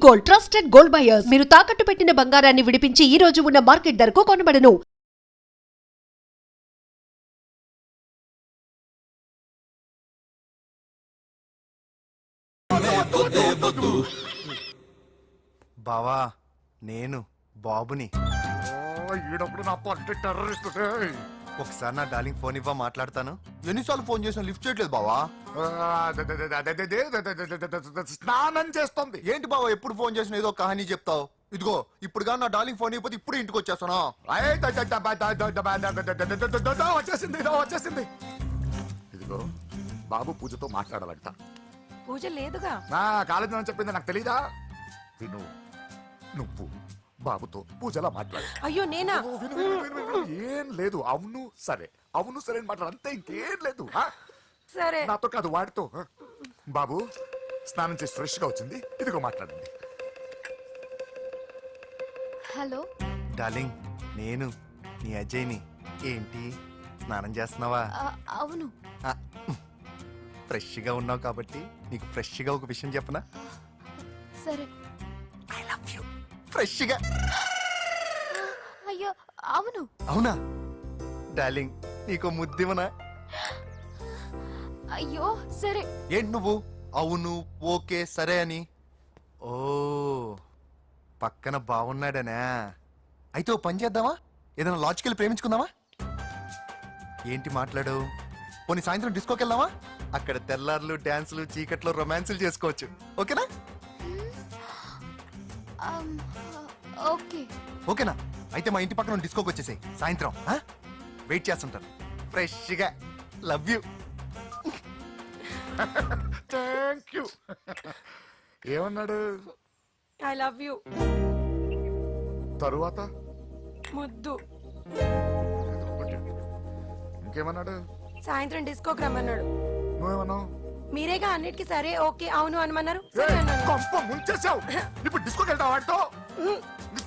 Gold, trusted gold buyers. మీరు తాకట్టు పెట్టిన బంగారాన్ని విడిపించి ఈ రోజు ఉన్న మార్కెట్ ధరకు కొనబడను. బావా, నేను బాబుని. ఈడప్పుడు నా పంట టెర్రరిస్ట్. ఒకసారి నా డార్లింగ్ ఫోన్ ఇవ్వ, మాట్లాడతాను. ఎన్నిసార్లు ఫోన్ చేసినా లిఫ్ట్ చేయట్లేదు బావా. స్నానం చేస్తుంది. ఏంటి బావా, ఎప్పుడు ఫోన్ చేసినా ఏదో కహానీ చెప్తావు. ఇదిగో ఇప్పుడు కానీ నా డార్లింగ్ ఫోన్ అయిపోతే ఇప్పుడు ఇంటికి వచ్చేస్తాను. వచ్చేసింది. ఇదిగో బాబు పూజతో మాట్లాడాలంట. పూజ లేదుగా. నా కాలేజీ అని చెప్పింది నాకు తెలీదా? విను, నువ్వు బాబుతో పూజలా మాట్లాడు. అయ్యో నేనా? ఏం లేదు. అవును సరే, అవును సరే అని మాట్లాడు, అంతే, ఇంకేం లేదు. సరే, నాతో కాదు వాడితో. బాబు స్నానం చేసి ఫ్రెష్ గా వచ్చింది, ఇదిగో మాట్లాడండి. హలో డార్లింగ్, నేను నీ అజయ్ని. ఏంటి స్నానం చేస్తున్నావా? అవును. ఫ్రెష్ గా ఉన్నావు కాబట్టి నీకు ఫ్రెష్ గా ఒక విషయం చెప్పనా? సరే. I love you. ఫ్రెష్ గా. అయ్యో అవును. అవునా డార్లింగ్, నీకు ముద్దివనా? అయ్యో సరే. ఏంటి నువ్వు అవును ఓకే సరే అని? ఓ, పక్కన బాగున్నాడనా? అయితే ఓ పని చేద్దామా? ఏదైనా లాజికల్ ప్రేమించుకుందామా? ఏంటి మాట్లాడు? పోనీ సాయంత్రం డిస్కోకి వెళ్దామా? అక్కడ తెల్లార్లు డాన్సులు, చీకట్లో రొమాన్సులు చేసుకోవచ్చు. ఓకేనా? ఓకే. ఓకేనా? అయితే మా ఇంటి పక్కన డిస్కోకి వచ్చేసాయి సాయంత్రం. వెయిట్ చేస్తుంటాను ఫ్రెష్గా. Love you. Thank you. ఏమన్నాడు? I love you. తరువాత ముద్దు. ఇంకేమన్నాడు? సాయంత్రం డిస్కోకి రమ్మన్నాడు. నువ్వేమన్నావు? మీరేగా అన్నిటికీ సరే ఓకే అవును అనమన్నారు. సరే అన్నాను. కొంప ముంచేసావు. ఇప్పుడు డిస్కోకి వెళ్తావు వాడితో?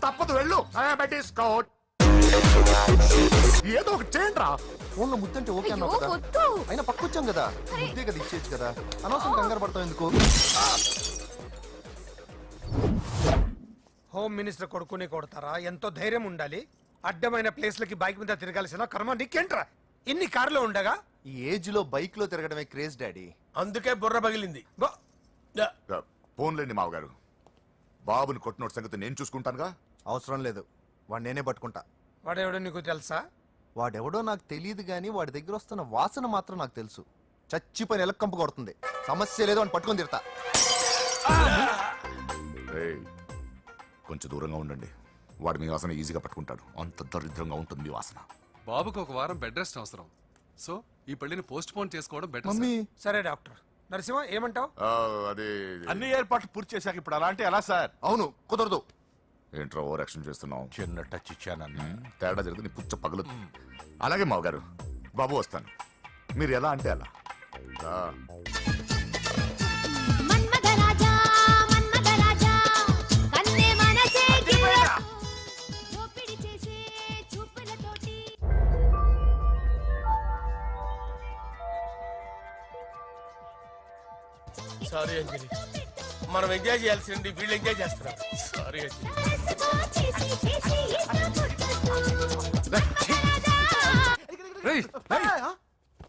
తప్పదు, వెళ్ళు. డిస్కో ఏదో ఒకటి చేయండి రా. ఫోన్ లో ముద్దంటే ఓకే అన్నావు కదా. వద్దు. అయినా పక్క వచ్చాం కదా, ముద్దే కదా ఇచ్చేయచ్చు కదా. అనవసరం కంగారు పడతావు ఎందుకు? హోమ్ మినిస్టర్ కొడుకుని కొడతారా? ఎంతో ధైర్యం ఉండాలి. అడ్డమైన ప్లేస్లకి బైక్ మీద తిరగాల్సిన కర్మ నీకేంట్రా? ఇన్ని కార్లో ఉండగా ఈ ఏజ్ లో బైక్ లో తిరగడమే క్రేజ్ డాడీ. అందుకే బుర్ర పగిలింది. ఫోన్లేండి మావగారు, బాబుని కొట్టినోటి సంగతి నేను చూసుకుంటానుగా. అవసరం లేదు, వాడు నేనే పట్టుకుంటా. వాడెవడో నీకు తెలుసా? వాడెవడో నాకు తెలియదు గానీ వాడి దగ్గర వస్తున్న వాసన మాత్రం నాకు తెలుసు. చచ్చిపోయిన ఎలక్కంపు కొడుతుంది. సమస్య లేదు అని పట్టుకొని తిడతా. కొంచెం దూరంగా ఉండండి. వాడు మీ వాసన ఈజీగా పట్టుకుంటాడు. అంత దరిద్రంగా ఉంటుంది మీ వాసన. బాబుకు ఒక వారం బెడ్ రెస్ట్ అవసరం. సో ఈ పెళ్లిని పోస్ట్ పోన్ చేసుకోవడం బెటర్. మమ్మీ, సరే డాక్టర్ నరసింహ ఏమంటావు? అదే అన్ని ఏర్పాట్లు పూర్తి చేశాక ఇప్పుడు అలాంటి ఎలా సార్? అవును కుదరదు. ఏంట్రా ఓవర్ యాక్షన్ చేస్తున్నావు? చిన్న టచ్ ఇచ్చానన్న. తేడా జరిగితే నీ పుచ్చ పగలు. అలాగే మావగారు, బాబు వస్తాను. మీరు ఎలా అంటే అలా. సారీ అంజలి, మనం ఎంజాయ్ చేయాల్సింది వీళ్ళు ఎంజాయ్ చేస్తున్నారు. సారీ అంజలి.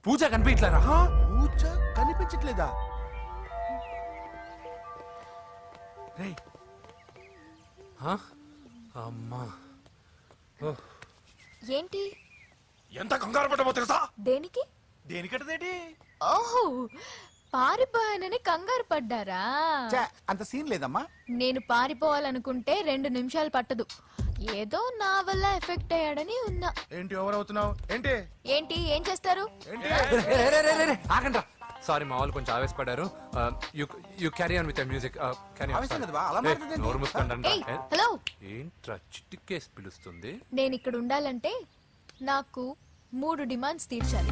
పూజ కనిపించలేరా? పూజ కనిపించట్లేదా? అమ్మా, ఏంటి? ఎంత కంగారు పడ్డమో తెలుసా? దేనికి? దేనికటదేటి? ఓహో, పారిపోయానని కంగారు పడ్డారా? అంత సీన్ లేదమ్మా. నేను పారిపోవాలనుకుంటే 2 నిమిషాలు పట్టదు. ఏదో నా వల్ల ఎఫెక్ట్ అయ్యాడని ఉన్నా. ఏంటి ఓవర్ అవుతున్నావు? ఏంటి ఏంటి ఏం చేస్తారు? ఆగండ్రా. సారీ, మా వాళ్ళు కొంచెం ఆవేశపడ్డారు. You carry on with music. Hello, ఏంట్రా చిటికేసి పిలుస్తుంది? నేను ఇక్కడ ఉండాలంటే నాకు 3 డిమాండ్స్ తీర్చాలి.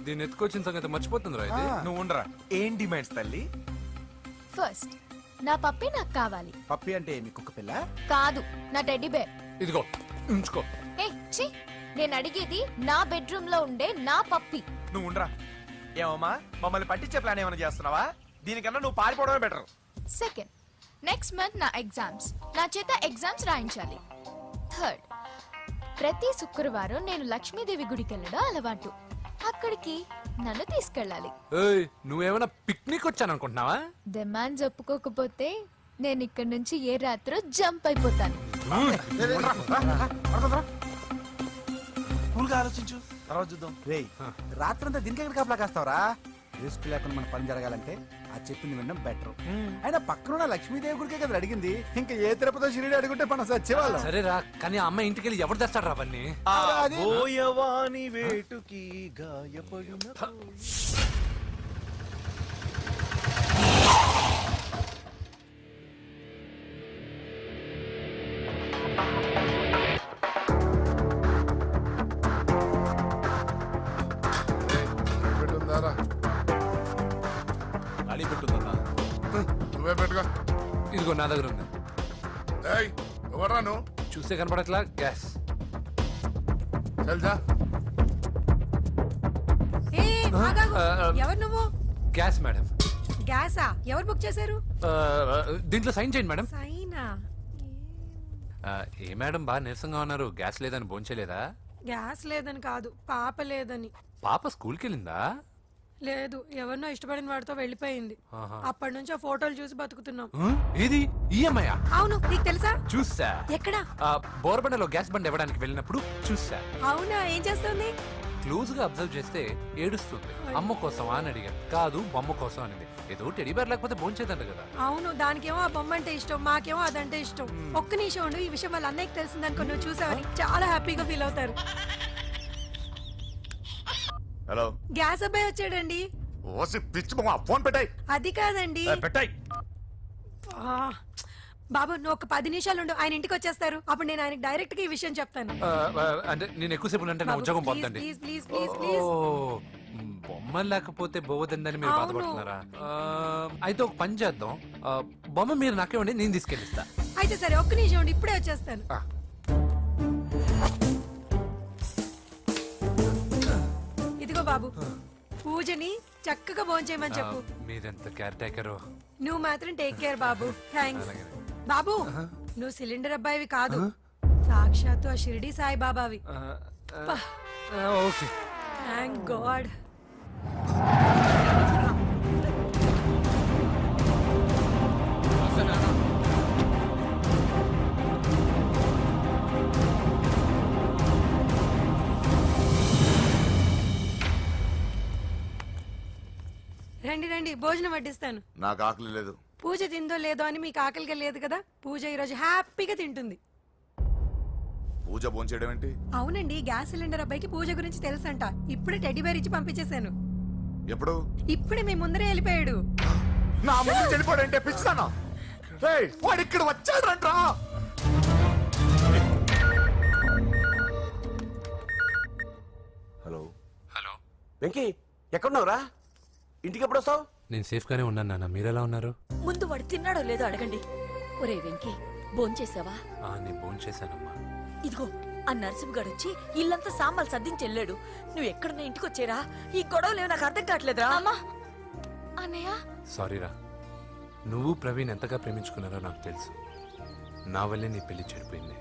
దీన్ని ఎత్తుకొచ్చిన సంగతి మర్చిపోతుందిరా ఇది. నువ్వు ఉండరా. ఏం డిమాండ్స్ తల్లి? ఫస్ట్, నా పప్పి నాకు కావాలి. పప్పి అంటే మీ కుక్క పిల్ల? కాదు, నా టెడ్డీ బేర్. ఇదిగో ఉంచుకో. ఛీ, నేను అడిగేది నా బెడ్రూమ్ లో ఉండే నా పప్పి. నువ్వు ఉండరా. ఏమమ్మా, మమ్మల్ని పట్టించే ప్లాన్ ఏమైనా చేస్తున్నావా? దీనికన్నా నువ్వు పారిపోవడమే బెటర్. సెకండ్, నెక్స్ట్ మంత్ నా ఎగ్జామ్స్, నా చేత ఎగ్జామ్స్ రాయించాలి. థర్డ్, ప్రతి శుక్రవారం నేను లక్ష్మీదేవి గుడికి వెళ్ళడం అలవాటు. అక్కడికి నన్ను తీసుకెళ్ళాలి. ఏయ్, నువ్వేమైనా పిక్నిక్ వచ్చాను అనుకుంటున్నావా? డిమాండ్స్ ఒప్పుకోకపోతే నేను ఇక్కడి నుంచి ఏ రాత్రో జంప్ అయిపోతాను. కూల్గా ఆలోచించు, తర్వాత చూద్దాం. రేయ్, రాత్రంతా దీనికి ఎక్కడ కాపలా కాస్తావరా? రిస్క్ లేకుండా మన పని జరగాలంటే ఆ చెప్పింది వినడం బెటర్. అయినా పక్కన ఉన్న లక్ష్మీదేవి గుడికే కదా అడిగింది, ఇంకా ఏ తిరుపతి షిరిడి అడుగుంటే మనం సచ్చేవాళ్ళం. సరేరా, కానీ ఆ అమ్మాయి ఇంటికి వెళ్ళి ఎవరు తెస్తాడు రా అవన్నీ? బోయవాని వేటుకి గాయపడిన ఖాళీ పెట్టుందన్నా. నువ్వే పెట్టుగా. ఇదిగో నా దగ్గర ఉంది. ఎవరా నువ్వు? చూస్తే కనపడట్లా? గ్యాస్. చల్జా. ఏ, ఆగాగు. ఎవరు నువ్వు? Gas madam. గ్యాసా? ఎవరు బుక్ చేశారు? దీంట్లో సైన్ చేయండి మేడం. సైనా? ఏ మేడం బాగా నీరసంగా ఉన్నారు? గ్యాస్ లేదని భోంచలేదా? గ్యాస్ లేదని కాదు, పాప లేదని. పాప స్కూల్కి వెళ్ళిందా? లేదు, ఎవరినో ఇష్టపడిన వాడితో వెళ్ళిపోయింది. ఆహా. అప్పటి నుంచి ఆ ఫోటోలు చూసి బతుకుతున్నాం. ఏది ఈఎంఐ? అవును, నీకు తెలుసా? చూసా. ఎక్కడా? బోర్బండలో గ్యాస్ బండ్ ఇవ్వడానికి వెళ్ళినప్పుడు చూసా. అవునా, ఏం చేస్తుంది? క్లోజ్ గా అబ్జర్వ్ చేస్తే ఏడుస్తుంది. అమ్మ కోసమా అని అడిగాను. కాదు, బొమ్మ కోసం అనింది. ఏదో టెడీ బేర్ లేకపోతే భోంచేదంట కదా. అవును, దానికేమో ఆ బొమ్మ అంటే ఇష్టం, మాకేమో అదంటే ఇష్టం. ఒక్క నిమిషం ఉండు, ఈ విషయం వాళ్ళ అన్నయ్యకి తెలిసిందనుకో, నువ్వు చూసావని చాలా హ్యాపీగా ఫీల్ అవుతారు. హలో, గ్యాస్ అబ్బాయి వచ్చాడండి. ఓసి పిచ్చి బొమ్మ, ఫోన్ పెట్టాయి. అది కాదండి. పెట్టాయి. ఆ, బాబు నువ్వు ఒక 10 నిమిషాలు ఉండు, ఆయన ఇంటికి వచ్చేస్తారు. అప్పుడు నేను ఆయనకి డైరెక్ట్ గా ఈ విషయం చెప్తాను. అంటే నేను ఎక్కువసేపు అంటే నా బాబు, ఉద్యోగం ప్లీజ్, పోతుంది. Please, please, please, please. బొమ్మ లేకపోతే బోవదందని మీరు అవును. బాధపడుతున్నారా? అయితే ఒక పని చేద్దాం. బొమ్మ మీరు నాకేమండి, నేను తీసుకెళ్ళిస్తా. అయితే సరే, ఒక్క నిమిషం ఉండు, ఇప్పుడే వచ్చేస్తాను. ఇదిగో బాబు, పూజని చక్కగా భోంచేయమని చెప్పు. మీరెంత కేర్ టేకరు. నువ్వు మాత్రం టేక్ కేర్ బాబు. థ్యాంక్స్. బాబు, నువ్వు సిలిండర్ అబ్బాయివి కాదు, సాక్షాత్తు ఆ షిరిడి సాయి బాబావి. ఓకే. Thank God. రండి రండి, భోజనం వడ్డిస్తాను. నాకు ఆకలి లేదు. పూజ తిందో లేదో అని మీకు ఆకలిగా లేదు కదా, పూజ ఈరోజు హ్యాపీగా తింటుంది. పూజ భోంచేయడం ఏంటి? అవునండి, గ్యాస్ సిలిండర్ అబ్బాయికి పూజ గురించి తెలుసంట. ఇప్పుడే టెడ్డీ బేర్ ఇచ్చి పంపించేశాను. ఎప్పుడు? ఇప్పుడే మీ ముందరే వెళ్ళిపోయాడు. నా ముందు చెడిపోడంటే పిచ్చిదానా? వాడు ఇక్కడ వచ్చాడంట్రా. హలో హలో వెంకీ, ఎక్కడున్నావురా? ఇంటికి ఎప్పుడు వస్తావు? నేను సేఫ్ గానే ఉన్నాను నాన్న. మీరెలా ఉన్నారు? ముందు వాడు తిన్నాడో లేదో అడగండి. ఒరే వెంకీ, భోంచేసావా? నేను భోజనం చేశానమ్మా. ఇదిగో ఆ నరసింహగాడు వచ్చి ఇల్లంతా సామాన్లు సర్దించి వెళ్ళాడు. నువ్వు ఎక్కడున్నా ఇంటికి వచ్చేరా? ఈ గొడవలేవు నాకు అర్థం కావట్లేదురా. అమ్మా, అన్నయ్య, సారీరా. నువ్వు ప్రవీణ్ ఎంతగా ప్రేమించుకున్నారో నాకు తెలుసు. నా వల్లే నీ పెళ్లి చెడిపోయింది.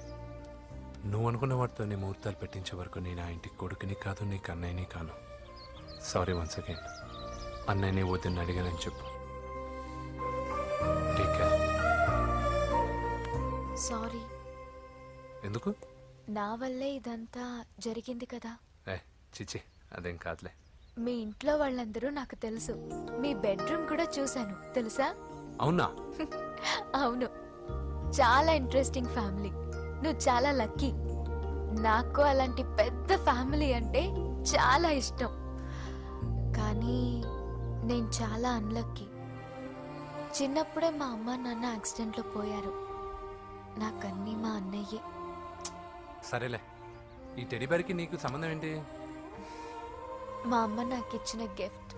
నువ్వు అనుకున్న వాటితో నీ ముహూర్తాలు పెట్టించే వరకు నేను ఆ ఇంటికి కొడుకుని కాదు, నీకు అన్నయ్యని కాను. Sorry once again. అన్నయ్యని వద్దని అడిగానని చెప్పు. Take care. సారీ. ఎందుకు? నా వల్లే ఇదంతా జరిగింది కదా. చిచి, అదేం కాదులే. మీ ఇంట్లో వాళ్ళందరూ నాకు తెలుసు. మీ బెడ్రూమ్ కూడా చూశాను, తెలుసా? అవునా? అవును, చాలా ఇంట్రెస్టింగ్ ఫ్యామిలీ. నువ్వు చాలా లక్కీ. నాకు అలాంటి పెద్ద ఫ్యామిలీ అంటే చాలా ఇష్టం. కానీ నేను చాలా అన్లక్కీ. చిన్నప్పుడే మా అమ్మ నాన్న యాక్సిడెంట్లో పోయారు. నాకన్నీ మా అన్నయ్యే. సరేలే, ఈ టెడీ బేర్కి నీకు సంబంధం ఏంటి? మా అమ్మ నాకు ఇచ్చిన గిఫ్ట్.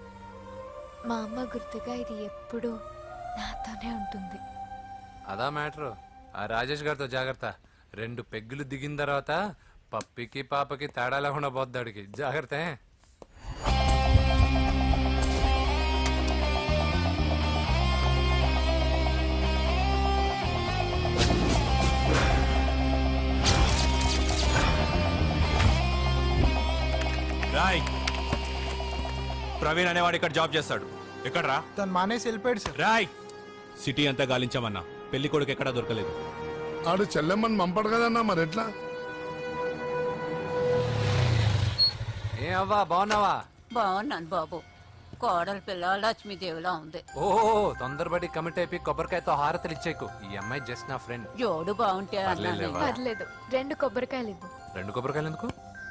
మా అమ్మ గుర్తుగా ఇది ఎప్పుడూ నాతోనే ఉంటుంది. అదా మ్యాటర్. ఆ రాజేష్ గారితో జాగ్రత్త. 2 పెగ్గులు దిగిన తర్వాత పప్పికి పాపకి తేడా లేకుండా పోద్దాడికి. జాగ్రత్త. ప్రవీణ్ అనేవాడు ఇక్కడ జాబ్ చేస్తాడు. ఎక్కడ్రా? తను మానేసి వెళ్ళిపోయాడు సార్. రాయ్ సిటీ అంతా గాలించామన్నా, పెళ్లి కొడుకు ఎక్కడా దొరకలేదు. ఆడు చెల్లెమ్మని పంపడు కదన్నా, మరి ఎట్లా? ఏ అవ్వా బాగున్నావా? బాగున్నాను బాబు. కోడల పిల్ల లక్ష్మీదేవిలా ఉంది. ఓ తొందరపడి కమిట్ అయిపోయి కొబ్బరికాయతో హారతలు ఇచ్చేకు. ఈ అమ్మాయి జస్ట్ నా ఫ్రెండ్. జోడు బాగుంటే పర్లేదులే అన్నాను. వా. పర్లేదు 2 కొబ్బరికాయలు ఇవ్వు. 2 కొబ్బరికాయలు ఎందుకు?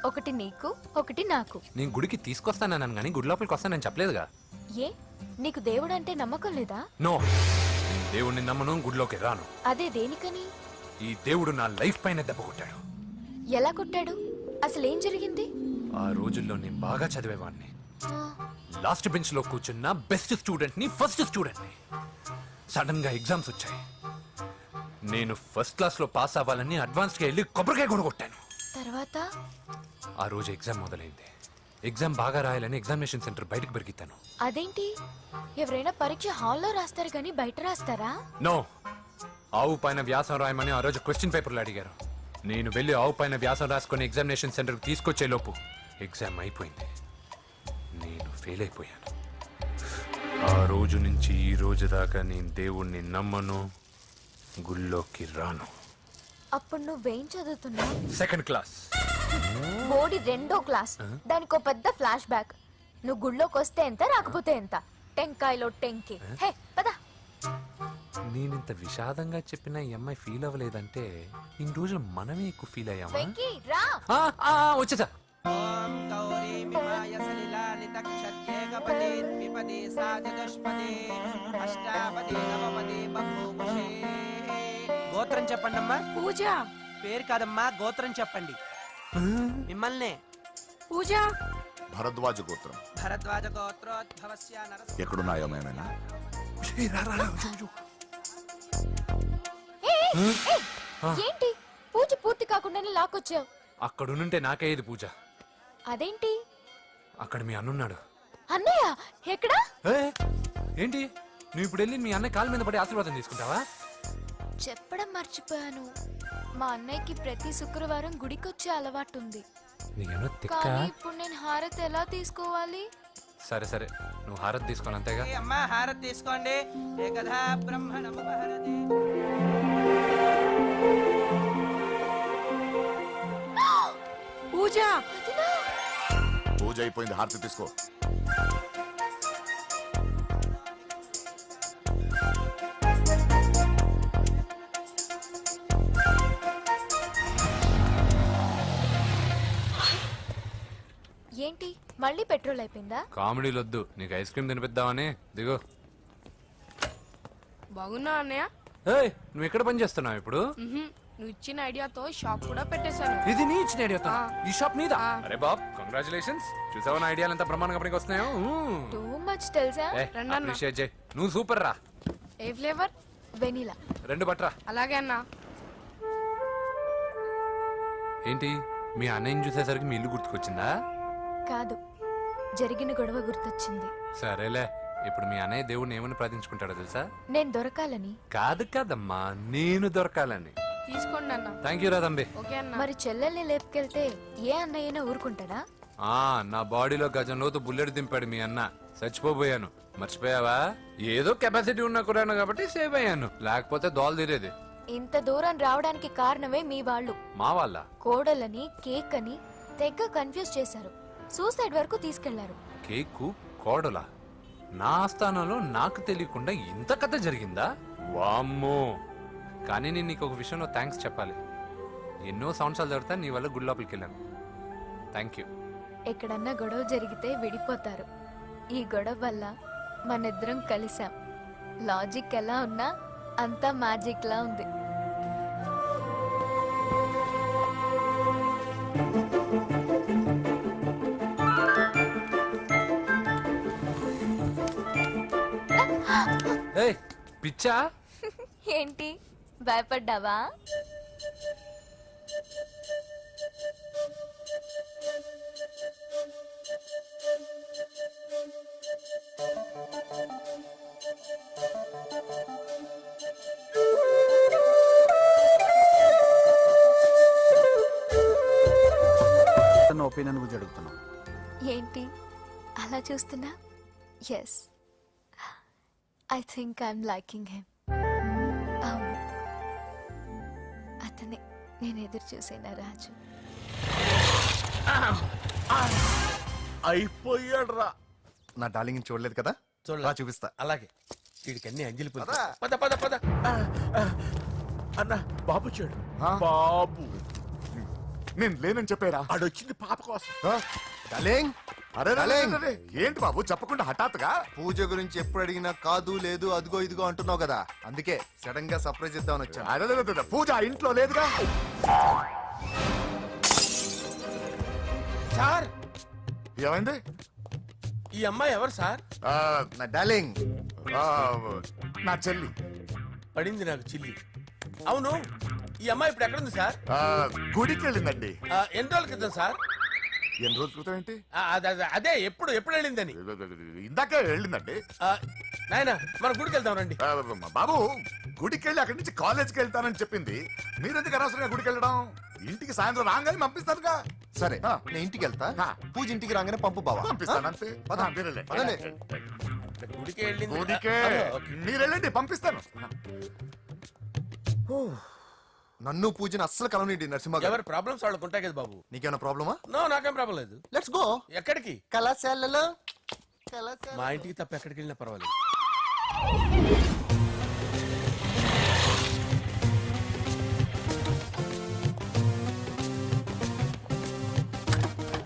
ఒకటి నీకు, ఒకటి నాకు. నేను గుడికి తీసుకొస్తానన్నాను కానీ గుడి లోపలికి వస్తానని చెప్పలేదుగా. ఏ నీకు దేవుడు అంటే నమ్మకం లేదా? నో, నేను దేవుడిని నమ్మను, గుడిలోకి రాను. అదే దేనికని? ఈ దేవుడు నా లైఫ్ పైన దెబ్బ కొట్టాడు. ఎలా కొట్టాడు? అసలు ఏం జరిగింది? ఆ రోజుల్లో నేను బాగా చదివేవాడిని. ఆ, లాస్ట్ బెంచ్ లో కూర్చున్న బెస్ట్ స్టూడెంట్ ని, ఫస్ట్ స్టూడెంట్ ని. సడన్ గా ఎగ్జామ్స్ వచ్చాయి. నేను ఫస్ట్ క్లాస్ లో పాస్ అవ్వాలని అడ్వాన్స్ గా వెళ్ళి కొబ్బరికాయ కూడా కొట్టాను. తర్వాత ఆ రోజు ఎగ్జామ్ మొదలైంది. ఎగ్జామ్ బాగా రాయాలని ఎగ్జామినేషన్ సెంటర్ బయటకు పెరిగితాను. అదేంటి? ఎవరైనా పరీక్ష హాల్లో రాస్తారు కానీ బయట రాస్తారా? నో, ఆవు పైన వ్యాసం రాయమని ఆ రోజు క్వశ్చన్ పేపర్లు అడిగారు. నేను వెళ్ళి ఆవు పైన వ్యాసం రాసుకొని ఎగ్జామినేషన్ సెంటర్కి తీసుకొచ్చే లోపు ఎగ్జామ్ అయిపోయింది. నేను ఫెయిల్ అయిపోయాను. ఆ రోజు నుంచి ఈ రోజు దాకా నేను దేవుణ్ణి నమ్మను, గుళ్ళోకి రాను. అప్పుడు నువ్వేం చదువుతున్నావు? Second class. బోడి 2వ క్లాస్. దానికో పెద్ద ఫ్లాష్ బ్యాక్. నువ్వు గుళ్ళోకి వస్తే ఎంత, రాకపోతే ఎంత. టెంకాయలో టెంకి. హే పద. నేనింత విషాదంగా చెప్పిన ఈ అమ్మాయి ఫీల్ అవ్వలేదంటే ఇన్ని రోజులు మనమే ఎక్కువ ఫీల్ అయ్యామా? వెంకీ రా. వచ్చేసా. గోత్రం చెప్పండి అమ్మా. పూజ. పేరు కాదమ్మా, గోత్రం చెప్పండి. మిమ్మల్ని పూజ. భరద్వాజ గోత్రం. భరద్వాజ గోత్రోద్భవస్య నరసింహ. ఎక్కడున్నాయో మేమైనా? ఏంటి పూజ పూర్తి కాకుండానే లాక్కొచ్చావు? అక్కడుంటే నాకే ఇది పూజ. అదేంటి? అక్కడ మీ అన్నున్నాడు. అన్నయ్య ఎక్కడా? ఏంటి నువ్వు ఇప్పుడు వెళ్ళి మీ అన్నయ్య కాళ్ళ మీద పడి ఆశీర్వాదం తీసుకుంటావా? చెప్పడం మర్చిపోయాను. మా అన్నయ్యకి ప్రతి శుక్రవారం గుడికొచ్చే అలవాటు ఉంది. నీకేమో తిక్క. కానీ ఇప్పుడు నేను హారతి ఎలా తీసుకోవాలి? సరే సరే, నువ్వు హారతి తీసుకోవాలి అంతేగా. అమ్మా హారతి తీసుకోండి. ఏకదా బ్రహ్మణముపహరతి. పూజ. పూజ అయిపోయింది, హారతి తీసుకో. ఏంటి మళ్ళీ పెట్రోల్ అయిపోయిందా? కామెడీలు వద్దు, నీకు ఐస్ క్రీమ్ తినిపిద్దామని. దిగు. బాగున్నా అన్నయ్య. ఏయ్, నువ్వు ఎక్కడ పని చేస్తున్నావు ఇప్పుడు? నువ్వు ఇచ్చిన ఐడియాతో షాప్ కూడా పెట్టేశాను. ఇది నీ ఇచ్చిన ఐడియా. ఈ షాప్ నీదా? అరే బాబ్, కంగ్రాచులేషన్స్. చూసావా నా ఐడియాలు ఎంత బ్రహ్మాండంగా పనికి వస్తున్నాయో? టూ మచ్ తెలుసా? అప్రిషియేట్ చేయి. నువ్వు సూపర్ రా. ఏ ఫ్లేవర్? వెనీలా. 2 బట్రా. అలాగే అన్నా. ఏంటి మీ అన్నయ్యని చూసేసరికి మీ ఇల్లు గుర్తుకొచ్చిందా? కాదు, జరిగిన గొడవ గుర్తొచ్చింది. సరేలే, ఇప్పుడు మీ అన్నయ్య దేవుడిని ఏమని ప్రార్థించుకుంటాడో తెలుసా? నేను దొరకాలని. కాదు కాదమ్మా, నేను దొరకాలని. తీసుకోండి అన్న. థ్యాంక్ యూ రా తంబి. ఓకే అన్న. మరి చెల్లెల్ని లేపుకెళ్తే ఏ అన్నయ్యనా ఊరుకుంటాడా? నా బాడీలో గజం లోతు బుల్లెట్ దింపాడు మీ అన్న. చచ్చిపోబోయాను. మర్చిపోయావా? ఏదో కెపాసిటీ ఉన్న కురాను కాబట్టి సేవ్ అయ్యాను, లేకపోతే దోలు తీరేది. ఇంత దూరం రావడానికి కారణమే మీ వాళ్ళు. మా వాళ్ళ కోడలని కేక్ అని తెగ కన్ఫ్యూజ్ చేశారు. సూసైడ్ వరకు తీసుకెళ్లారు. కేకు కోడలా? నా ఆస్థానంలో నాకు తెలియకుండా ఇంత కథ జరిగిందా? వామ్మో. కానీ నేను నీకు ఒక విషయంలో థ్యాంక్స్ చెప్పాలి. ఎన్నో సంవత్సరాలు జరుగుతా నీ వల్ల గుడి లోపలికి వెళ్ళాను. Thank you. ఎక్కడన్నా గొడవ జరిగితే విడిపోతారు. ఈ గొడవ వల్ల మనిద్దరం కలిసాం. లాజిక్ ఎలా ఉన్నా అంతా మ్యాజిక్ లా ఉంది. ఏయ్, పిచ్చా? ఏంటి భయపడ్డావా? ఒపీనియన్ గురించి అడుగుతున్నావు. ఏంటి అలా చూస్తున్నా yes I think I'm liking him. అవును, అతనే నేను ఎదురు చూసిన రాజు. అయిపోయాడు రా. నా డార్లింగ్ చూడలేదు కదా, చూడలే. రా చూపిస్తా. అలాగే వీడికి అన్ని అంజలి పూలు. పద. పద పద పద. అన్న బాబు చూడు బాబు నేను లేనని చెప్పారా? ఆడొచ్చింది పాప కోసం. డార్లింగ్, అరే రే, రే, డార్లింగ్. రే, రే. ఏంటి బాబు చెప్పకుండా హఠాత్తుగా? పూజ గురించి ఎప్పుడు అడిగినా కాదు లేదు అదిగో ఇదిగో అంటున్నావు కదా, అందుకే సడన్ గా సర్ప్రైజ్ ఇద్దామని వచ్చాను. అరే, రే, రే, రే, పూజ ఆ ఇంట్లో లేదుగా. సార్ ఏమైంది? ఈ అమ్మాయి ఎవరు సార్? ఆ, నా డార్లింగ్, ఆ, నా చెల్లి. పడింది నాకు చిల్లి. అవును, ఈ అమ్మాయి ఇప్పుడు ఎక్కడుంది సార్? ఆ, గుడికి వెళ్ళిందండి. ఎన్ని రోజుల క్రితం సార్? ఎన్ని రోజుల క్రితం ఏంటి? అదే ఎప్పుడు ఎప్పుడు వెళ్ళిందని. ఇందాకే వెళ్ళిందండి. నాయన మన గుడికి వెళ్దాం రండి. ఆ, బాబు గుడికి వెళ్ళి అక్కడి నుంచి కాలేజ్కి వెళ్తానని చెప్పింది. మీరెందుకు అనవసరంగా గుడికి వెళ్ళడం? ఇంటికి సాయంత్రం రాగానే పంపిస్తానుగా. సరే ఆ. నేను ఇంటికి వెళ్తా, ఆ. పూజ ఇంటికి రాగానే పంపు బావా. పంపిస్తాను అంతే. పద. ఆ, మీరెళ్ళండి. పదండి. గుడికి వెళ్ళింది. గుడికే ఓకే. మీరు వెళ్ళండి, పంపిస్తాను. నన్ను పూజను అస్సలు కలవనిండి నరసింహ గారు. ఎవరి ప్రాబ్లమ్స్ వాళ్ళకు ఉంటాయి కదా బాబు. నీకేమైనా ప్రాబ్లమా? నో, నాకేం ప్రాబ్లం లేదు. Let's go. ఎక్కడికి? కళాశాలలో మా ఇంటికి తప్ప ఎక్కడికి వెళ్ళినా పర్వాలేదు.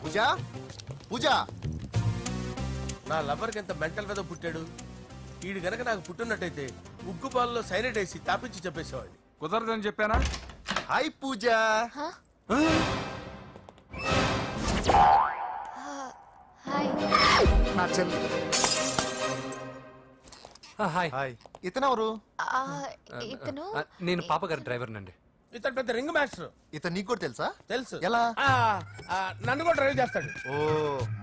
పూజ, పూజ. నా లవర్కి ఎంత మెంటల్ మీద పుట్టాడు. వీడు గనక నాకు పుట్టినట్టయితే ఉగ్గు పాలలో సైలెంట్ వేసి తాపించి చెప్పేసేవాడిని. కుదరదని చెప్పానా? హాయ్ పూజ. హాయ్. నా చెల్లి. హాయ్. హాయ్. ఇతనెవరు? ఇతను నేను పాప గారి డ్రైవర్ నండి. ఇతను పెద్ద రింగ్ మాస్టర్. ఇతను నీకు కూడా తెలుసా? తెలుసు. ఎలా? నన్ను కూడా డ్రైవ్ చేస్తాడు. ఓ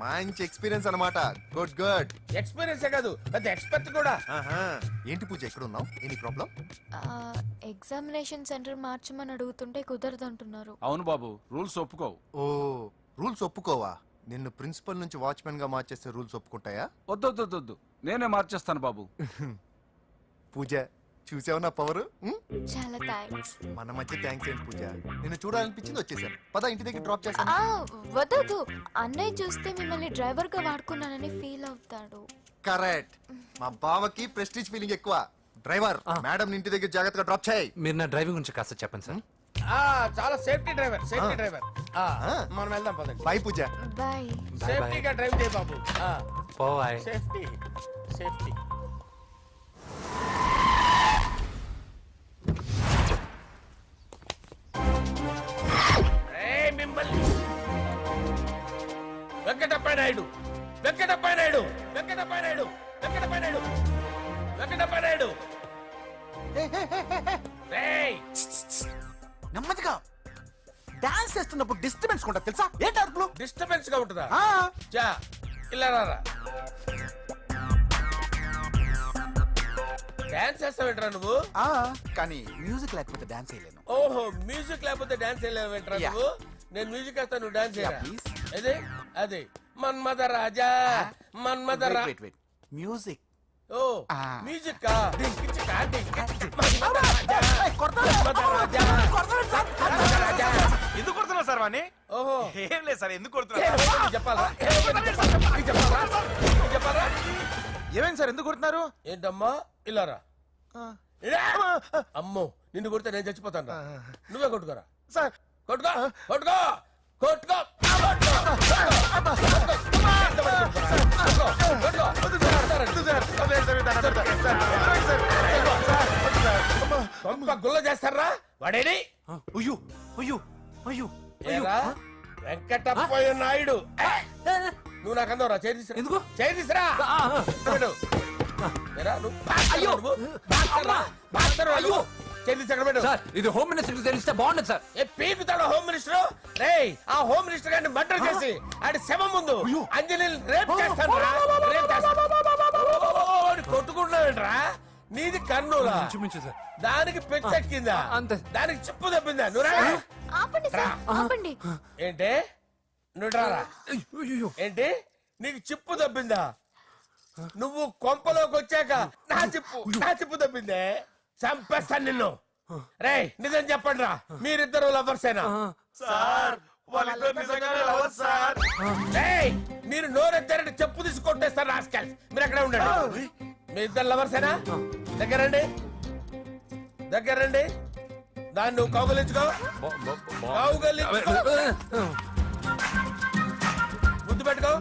మంచి ఎక్స్పీరియన్స్ అన్నమాట. Good good. ఎక్స్పీరియన్సే కాదు, పెద్ద ఎక్స్పర్ట్ కూడా. ఏంటి పూజ ఎక్కడ ఉన్నావు? Any problem? ఎగ్జామినేషన్ సెంటర్ మార్చమని అడుగుతుంటే కుదరదంటున్నారు. అవును బాబు, రూల్స్ ఒప్పుకోవు. ఓ రూల్స్ ఒప్పుకోవా? నిన్ను ప్రిన్సిపల్ నుంచి వాచ్మెన్ గా మార్చేస్తే రూల్స్ ఒప్పుకుంటాయా? వద్దు, నేనే మార్చేస్తాను బాబు. పూజ చూసావు నా పవర్? చాలా థ్యాంక్స్. మన మధ్య థ్యాంక్స్ ఏంటి పూజ, నిన్ను చూడాలనిపించింది వచ్చేసాను. పద ఇంటి దగ్గర డ్రాప్ చేస్తాను. వద్దు, అన్నయ్య చూస్తే మిమ్మల్ని డ్రైవర్ గా వాడుకున్నానని ఫీల్ అవుతాడు. కరెక్ట్. మా బావకి ప్రెస్టీజ్ ఫీలింగ్ ఎక్కువ. డ్రైవర్, మేడం ఇంటి దగ్గర జాగ్రత్తగా డ్రాప్ చేయి. మీరు నా డ్రైవింగ్ గురించి కాస్త చెప్పండి సార్. చాలా సేఫ్టీ డ్రైవర్, సేఫ్టీ డ్రైవర్. మనం వెళ్దాం పదండి. బాయ్ పూజ. బాయ్. సేఫ్టీగా డ్రైవ్ చేయ బాబు. బాయ్. Safety safety. మిమ్మల్ని వెంకటప్ప నాయుడు, వెంకటప్ప నాయుడు, వెంకటప్ప నాయుడు, వెంకటప్ప నాయుడు, వెంకటప్ప నాయుడు. నెమ్మదిగా డాన్స్ చేస్తున్నప్పుడు డిస్టర్బెన్స్ కూడా తెలుసా? ఏంటి అరుపులు? డిస్టర్బెన్స్ గా ఉంటుందా? చా ఇలా రారా. డాన్స్ చేస్తావేంట్రా నువ్వు? కానీ మ్యూజిక్ లేకపోతే డాన్స్ చేయలేను. ఓహో, మ్యూజిక్ లేకపోతే డాన్స్ చేయలేవేంట్రా నువ్వు? నేను మ్యూజిక్ వేస్తా, నువ్వు డాన్స్ చేయరా? please. అదే అదే మన్మథ రాజా, మన్మథ మ్యూజిక్ ఓ మ్యూజిక్ కా డింకిచిక డింకిచిక మన్మథ రాజా, మన్మథ రాజా, మన్మథ రాజా. ఎందుకు కొడుతున్నా సార్ వాణ్ణి? ఓహో, ఏం లేదు సార్, ఎందుకు చెప్పాలా? చెప్పాలా? ఏమైంది సార్, ఎందుకు కొడుతున్నారు? ఏంటమ్మా ఇల్లారా? అమ్మో, నిన్ను కొడితే నేను చచ్చిపోతాను. నువ్వే కొట్టుకోరా సార్. కొట్టుకో కొట్టుకో కొట్టుకో. గుల్ల చేస్తారా వాడేడి? అయ్యో అయ్యో అయ్యో ఏరా వెంకటప్పయ్య నాయుడు, నువ్వు నాకు అందవరా? చేయి తీసురా. ఎందుకు? చేయి తీసురా. ఏరా నువ్వు బాక్సర్రా? చేయి తీసి ఎక్కడ పెట్టు. సార్ ఇది హోమ్ మినిస్టర్ తెలిస్తే బాగుండదు సార్. ఏ పీకుతాడు హోమ్ మినిస్టర్? రేయ్, ఆ హోమ్ మినిస్టర్ గారిని మర్డర్ చేసి ఆడి శవం ముందు అంజలిని రేప్ చేస్తాను. కొట్టుకుంటున్నావేంట్రా? నీది కన్నులా? ఇంచుమించు సార్. దానికి పెచ్చెక్కిందా? అంతే. దానికి చిప్పు తప్పిందా? నువ్వు రా. ఆపండి సార్, ఆపండి. ఏంటి? నువ్వు రారా. ఏంటి? నీకు చిప్పు దబ్బిందా? నువ్వు కొంపలోకి వచ్చాక నా చిప్పు దబ్బిందే. చంపేస్తాను నిన్ను. రేయ్ నిజం చెప్పండి రా, మీరిద్దరు లవర్సేనా? సార్ వాళ్ళిద్దరు నిజంగానే లవర్స్ సార్. రేయ్ మీరు నోరెత్తారంటే చెప్పు తీసి కొట్టేస్తారు రాస్కల్స్. మీరు అక్కడే ఉండండి. మీ ఇద్దరు లవర్సేనా? దగ్గరండి, దగ్గరండి. దాన్ని నువ్వు కౌగలించుకో, కౌగలించుకో. ముద్దు పెట్టుకో.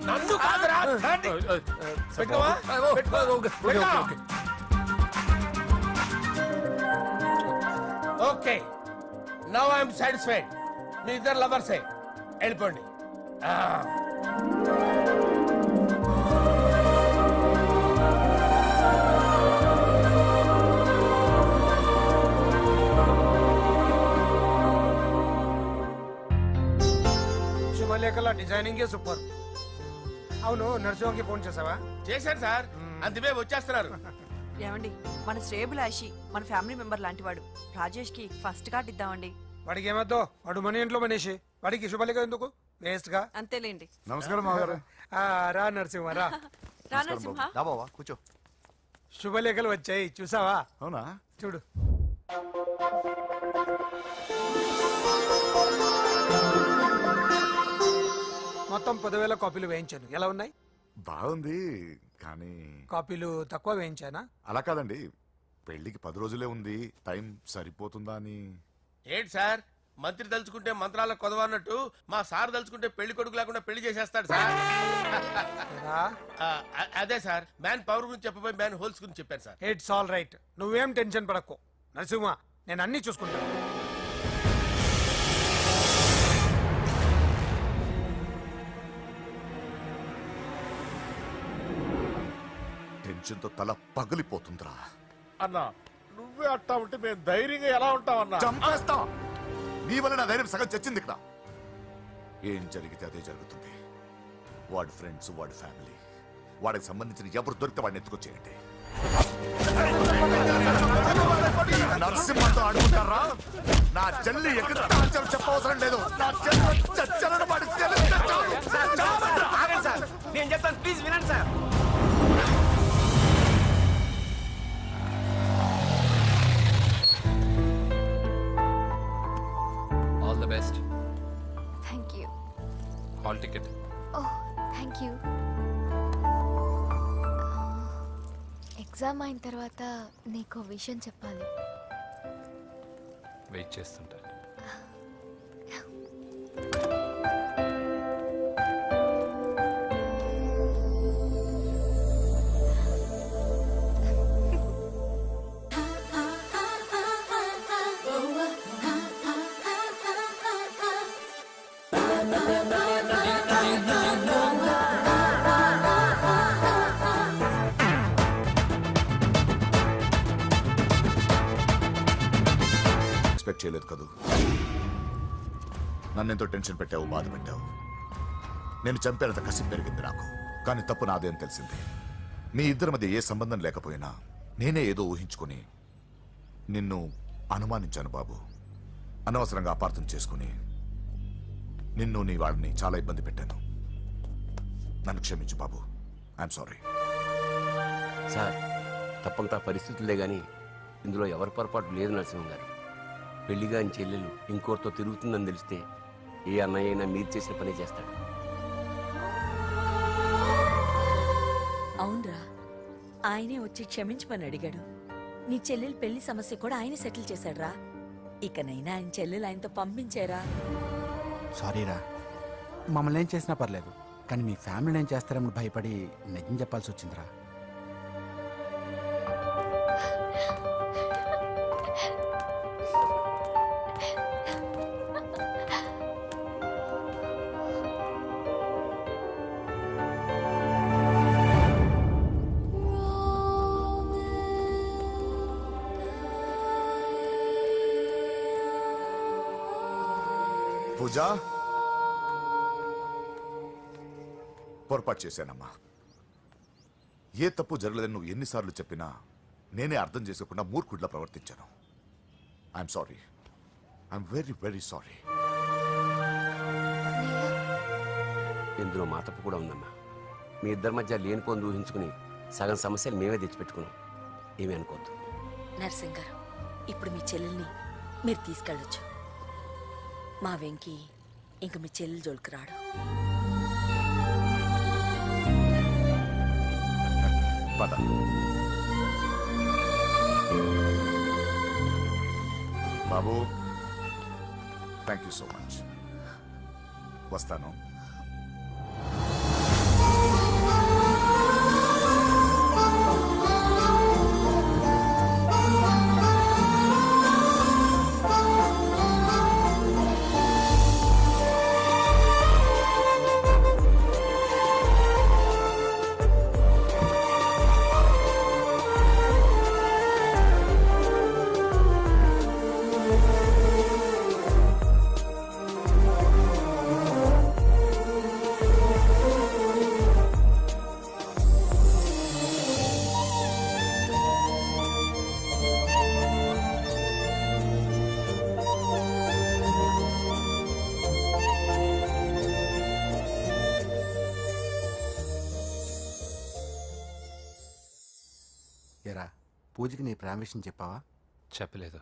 నన్ను కాదురా, దాన్ని. పెట్టుకోవా? పెట్టుకో. Okay, now I'm satisfied. మీ ఇద్దరు లవర్సే, వెళ్ళిపోండి. శుభలేఖల డిజైనింగ్ సూపర్. అవును, నరసింహకి ఫోన్ చేసావా? చేశాను సార్, అందుకే వచ్చేస్తున్నారు. ఏమండి, మన శ్రేయబులాషి మన ఫ్యామిలీ మెంబర్ లాంటి వాడు. రాజేష్ కి ఫస్ట్ కార్డ్ ఇద్దామండి. వాడికి ఏమద్దో, వాడు మన ఇంట్లో మనిషి, వాడికి శుభలేఖ ఎందుకు వేస్ట్ గా? అంతేలేండి. నమస్కారం మామగారు. రా నరసింహ రా. రా నరసింహ. దా బావా కూర్చో. శుభలేఖలు వచ్చాయి, చూసావా? అవునా? చూడు. మొత్తం 10,000 కాపీలు వేయించాను. ఎలా ఉన్నాయి? బాగుంది, కానీ కాపీలు తక్కువ వేయించానా? అలా కాదండి, పెళ్లికి 10 రోజులే ఉంది, టైం సరిపోతుందా అని. ఏంటి సార్, మంత్రి తలుచుకుంటే మంత్రాలకు కొదవన్నట్టు మా సార్ తలుచుకుంటే పెళ్లి కొడుకు లేకుండా పెళ్లి చేసేస్తాడు సార్. రా. అదే సార్, మ్యాన్ పవర్ గురించి చెప్పబోయి మ్యాన్ హోల్స్ గురించి చెప్పాను సార్. ఇట్స్ ఆల్ రైట్, నువ్వేం టెన్షన్ పడకు నరసింహ, నేను అన్ని చూసుకుంటాను. టెన్షన్ తో తల పగిలిపోతుందిరా. అన్నా నువ్వే అట్టా ఉంటే మేము ధైర్యంగా ఎలా ఉంటామన్నా? చంపేస్తా. నీ వల్ల నా ధైర్యం సగం చచ్చింది ఇక్కడ. ఏం జరిగితే అదే జరుగుతుంది. వాడి ఫ్రెండ్స్, వాడి ఫ్యామిలీ, వాడికి సంబంధించిన ఎవరు దొరికితే వాడిని ఎత్తుకొచ్చేయండి. నరసింహతో అడుగుతారా? నా చెల్లి ఎక్కడ చెప్పవసరం లేదు. నా చెల్లి చచ్చలను వాడి నేను చెప్తాను, ప్లీజ్ వినండి sir. All the best. Thank you. Hall ticket. Oh thank you. Exam అయిన తర్వాత నీకు విషయం చెప్పాలి. వెయిట్ చేస్తుంటా. ఎక్స్పెక్ట్ చేయలేదు కదూ. నన్నెంతో టెన్షన్ పెట్టావు, బాధ పెట్టావు. నేను చంపేంత కసి పెరిగింది నాకు. కానీ తప్పు నాదే అని తెలిసింది. మీ ఇద్దరి మధ్య ఏ సంబంధం లేకపోయినా నేనే ఏదో ఊహించుకుని నిన్ను అనుమానించాను బాబు. అనవసరంగా అపార్థం చేసుకుని నిన్ను, నీ వాళ్ళని చాలా ఇబ్బంది పెట్టాను. నన్ను క్షమించు బాబు. I'm sorry. సార్, తప్పంతా పరిస్థితులే గాని ఇందులో ఎవరి పొరపాటు లేదు నరసింహ గారు. పెళ్లిగా ఆయన చెల్లెలు ఇంకోరితో తిరుగుతుందని తెలిస్తే ఏ అన్నయ్య అయినా మీరు చేసిన పని చేస్తాడు. అవునరా, ఆయనే వచ్చి క్షమించమని అడిగాడు. నీ చెల్లెలు పెళ్లి సమస్య కూడా ఆయన సెటిల్ చేశాడురా. ఇకనైనా ఆయన చెల్లెలు ఆయనతో పంపించారా? సారీరా, మమ్మల్ని ఏం చేసినా పర్లేదు, కానీ మీ ఫ్యామిలీని ఏం చేస్తారని భయపడి నిజం చెప్పాల్సి వచ్చిందిరా. పూజా, పొరపాటు చేశానమ్మా. ఏ తప్పు జరగలేదని నువ్వు ఎన్నిసార్లు చెప్పినా నేనే అర్థం చేసుకోకుండా మూర్ఖుడిలా ప్రవర్తించాను. I'm sorry. I'm very very sorry. ఇందులో మా తప్పు కూడా ఉందమ్మా. మీ ఇద్దరి మధ్య లేనిపోని ఊహించుకుని సగం సమస్యలు మేమే తెచ్చిపెట్టుకున్నాం. ఏమీ అనుకోవద్దు. నర్సింగ్ గారు, ఇప్పుడు మీ చెల్లెల్ని మీరు తీసుకెళ్ళొచ్చు. మా వెంకీ ఇంక మీ చెల్లెలు జోలికి రాడు. పద. బాబు, థ్యాంక్ యూ సో మచ్. వస్తాను. ఎరా, పూజకి నీ ప్రేమ విషయం చెప్పావా? చెప్పలేదు.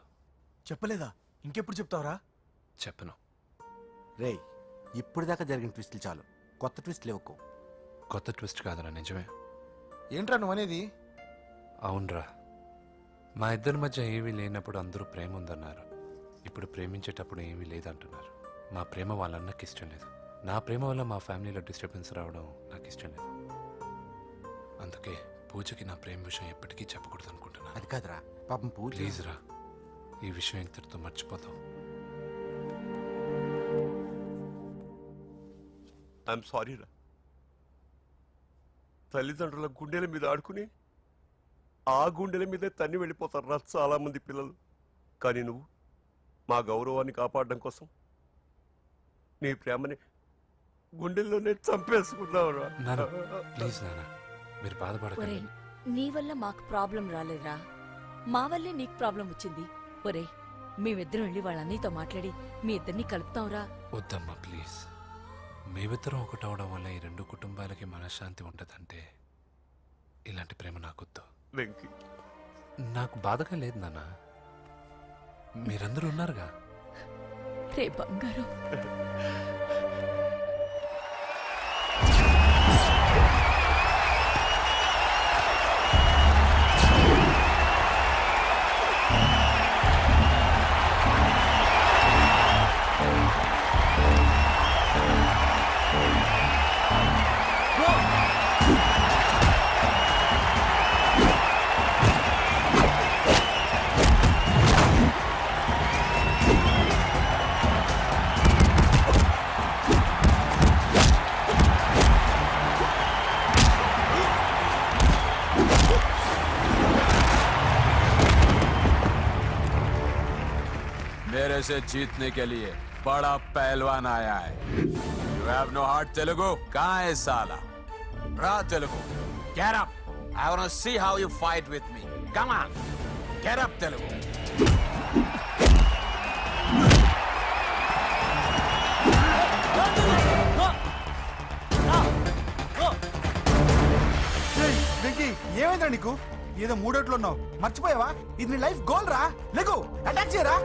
చెప్పలేదా? ఇంకెప్పుడు చెప్తావరా? చెప్పను. రేయ్, ఇప్పుడు దాకా జరిగిన ట్విస్టులు చాలు, కొత్త ట్విస్టులు ఇవ్వకు. కొత్త ట్విస్ట్ కాదురా, నిజమే. ఏంట్రా నువ్వు అనేది? అవునరా, మా ఇద్దరి మధ్య ఏమీ లేనప్పుడు అందరూ ప్రేమ ఉందన్నారు. ఇప్పుడు ప్రేమించేటప్పుడు ఏమీ లేదంటున్నారు. మా ప్రేమ వాళ్ళన్నకి ఇష్టం లేదు. నా ప్రేమ వల్ల మా ఫ్యామిలీలో డిస్టర్బెన్స్ రావడం నాకు ఇష్టం లేదు. అందుకే పూజకి నా ప్రేమ విషయం ఎప్పటికీ చెప్పకూడదు అనుకుంటున్నాను. అది కాదురా, పాపం పూజ. ప్లీజ్ రా, ఈ విషయం ఇంతటితో మర్చిపోతాం. ఐఎమ్ సారీ రా. తల్లిదండ్రుల గుండెల మీద ఆడుకుని ఆ గుండెల మీదే తన్ని వెళ్ళిపోతారు రా చాలా మంది పిల్లలు. కానీ నువ్వు మా గౌరవాన్ని కాపాడడం కోసం నీ ప్రేమని గుండెల్లోనే చంపేసుకున్నావు రా. నాన్న, ప్లీజ్ నాన్న, మీరు బాధపడకండి. ఒరే, నీ వల్ల మాకు ప్రాబ్లం రాలేదురా, మా వల్లే నీకు ప్రాబ్లం వచ్చింది. ఒరే, మేమిద్దరం వెళ్ళి వాళ్ళ అన్నయ్యతో మాట్లాడి మీ ఇద్దరిని కలుపుతాంరా. వద్దమ్మా ప్లీజ్. మేమిద్దరం ఒకటవడం వల్ల ఈ రెండు కుటుంబాలకి మనశ్శాంతి ఉండదంటే ఇలాంటి ప్రేమ నాకొద్దు. వెంకీ, నాకు బాధగా లేదు నాన్న, మీరందరూ ఉన్నారుగా. రే బంగారు, मेरे से जीतने के लिए बड़ा पहलवान आया है. You have no heart, Telugu? कहाँ है साला? Ra Telugu. Get up. I want to see how you fight with me. Come on. Get up, Telugu. Venky, ఏమైందిరా నీకు? ఏదో మూడోట్లో ఉన్నావు, మర్చిపోయావా? ఇది నీ లైఫ్ గోల్ రా. లేకు, అటాక్ చేయరా.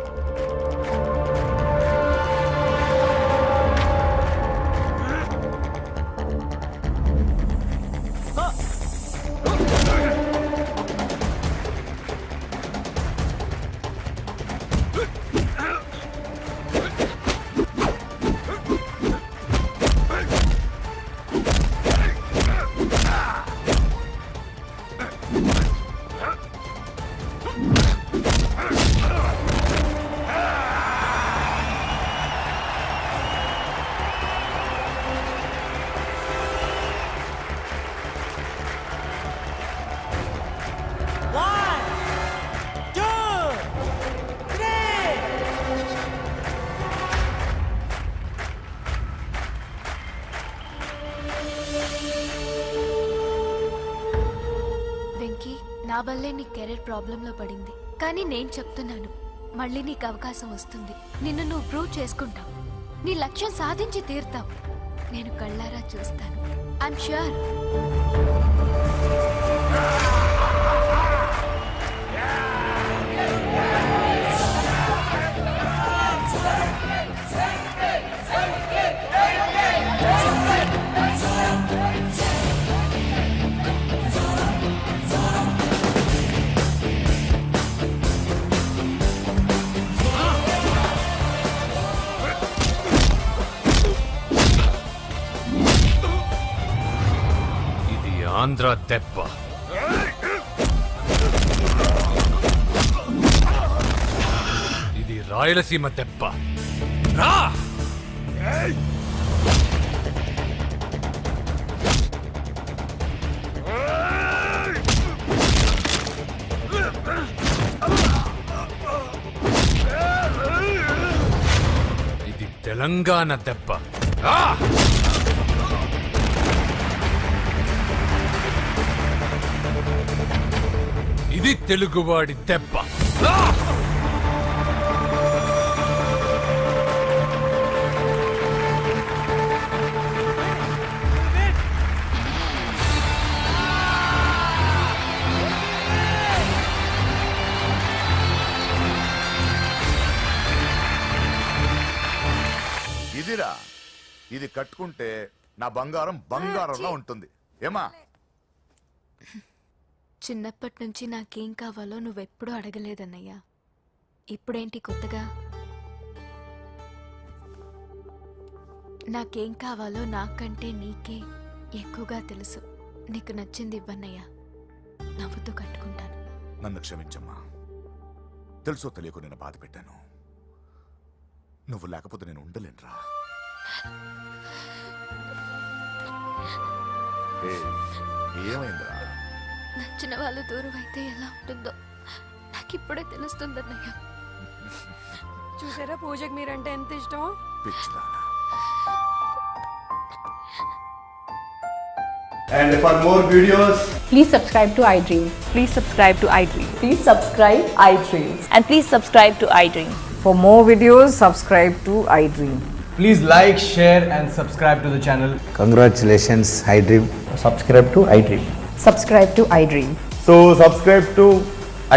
నా వల్లే నీ కెరీర్ ప్రాబ్లంలో పడింది. కానీ నేను చెప్తున్నాను, మళ్ళీ నీకు అవకాశం వస్తుంది. నిన్ను నువ్వు ప్రూవ్ చేసుకుంటావు. నీ లక్ష్యం సాధించి తీరుతావు. నేను కళ్ళారా చూస్తాను. I'm sure. ఇది ఆంధ్ర దెబ్బ. ఇది రాయలసీమ దెబ్బ. రా! ఇది తెలంగాణ దెబ్బ. రా! ఇది తెలుగువాడి దెబ్బ. రా! ఇదిరా, ఇది కట్టుకుంటే నా బంగారం బంగారంలా ఉంటుంది. ఏమా? చిన్నప్పటి నుంచి నాకేం కావాలో నువ్వెప్పుడూ అడగలేదన్నయ్యా. ఇప్పుడేంటి కొత్తగా? నాకేం కావాలో నాకంటే నీకే ఎక్కువగా తెలుసు. నీకు నచ్చింది ఇవ్వన్నయ్యా, నవ్వుతూ కట్టుకుంటాను. నన్ను క్షమించమ్మా. తెలుసో తెలియకు నేను బాధ పెట్టాను. నువ్వు లేకపోతే నేను ఉండలేనురా. ఏమైందిరా? నచ్చిన వాళ్ళు దూరం అయితే ఎలా ఉంటుందో నాకిప్పుడే తెలుస్తుందన్నయ్యా. చూసారా పూజకి మీరంటే ఎంత ఇష్టమో. పిచ్చిదానా. And for more videos, Please subscribe to iDream. Please subscribe to iDream. Please subscribe iDream. And please subscribe to iDream. For more videos, subscribe to iDream. please like, share and subscribe to the channel. Congratulations, iDream. Subscribe to iDream. Subscribe to iDream. So subscribe to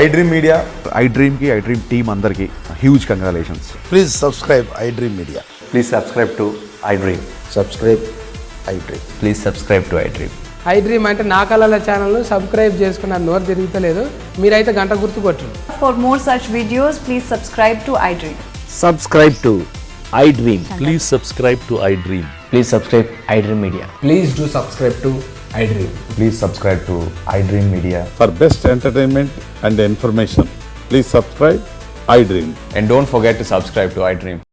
iDream Media. iDream ki iDream team andarki huge congratulations. Please subscribe iDream Media. Please subscribe to iDream. Subscribe iDream. Please subscribe to iDream. iDream అంటే నా కళల channel subscribe చేసుకున్న నోరు తిరుగుతలేదు. మీరైతే గంట గుర్తు కొట్టండి. For more such videos, please subscribe to iDream. Subscribe to iDream. Please subscribe to iDream. Please subscribe iDream Media. Please do subscribe to iDream. Please subscribe to iDream Media. For best entertainment and information, please subscribe iDream. And don't forget to subscribe to iDream.